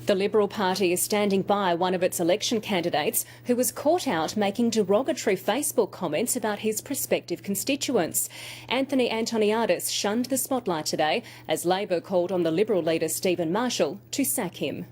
The Liberal Party is standing by one of its election candidates who was caught out making derogatory Facebook comments about his prospective constituents. Anthony Antoniadis shunned the spotlight today as Labor called on the Liberal leader Stephen Marshall to sack him.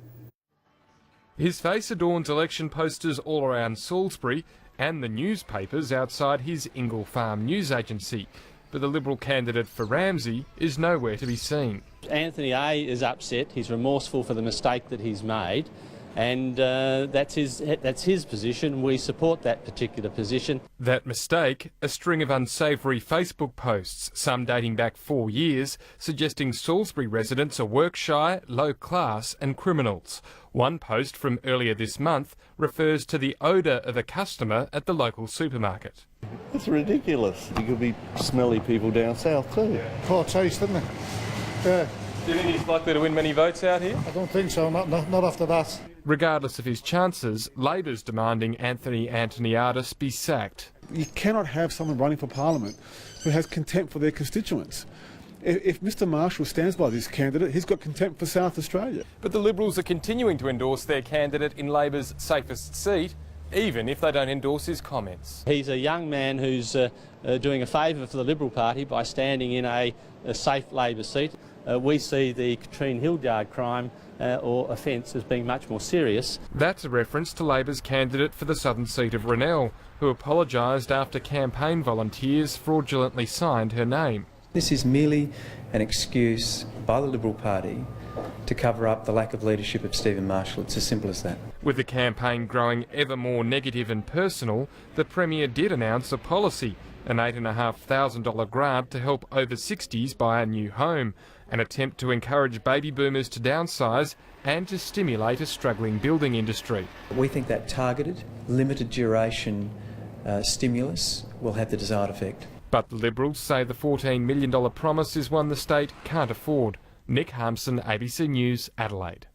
His face adorns election posters all around Salisbury and the newspapers outside his Ingle Farm news agency. But the Liberal candidate for Ramsay is nowhere to be seen. Anthony A is upset, he's remorseful for the mistake that he's made, and that's his position. We support that particular position. That mistake, a string of unsavoury Facebook posts, some dating back 4 years, suggesting Salisbury residents are work-shy, low-class and criminals. One post from earlier this month refers to the odour of a customer at the local supermarket. It's ridiculous. You could be smelly people down south too. Poor taste, isn't it? Yeah. Do you think he's likely to win many votes out here? I don't think so, not after that. Regardless of his chances, Labor's demanding Anthony Antoniadis be sacked. You cannot have someone running for Parliament who has contempt for their constituents. If Mr Marshall stands by this candidate, he's got contempt for South Australia. But the Liberals are continuing to endorse their candidate in Labor's safest seat, even if they don't endorse his comments. He's a young man who's doing a favour for the Liberal Party by standing in a safe Labor seat. We see the Katrine Hildyard crime or offence as being much more serious. That's a reference to Labor's candidate for the southern seat of Rennell, who apologised after campaign volunteers fraudulently signed her name. This is merely an excuse by the Liberal Party to cover up the lack of leadership of Stephen Marshall. It's as simple as that. With the campaign growing ever more negative and personal, the Premier did announce a policy, an $8,500 grant to help over 60s buy a new home, an attempt to encourage baby boomers to downsize and to stimulate a struggling building industry. We think that targeted, limited duration stimulus will have the desired effect. But the Liberals say the $14 million promise is one the state can't afford. Nick Harmson, ABC News, Adelaide.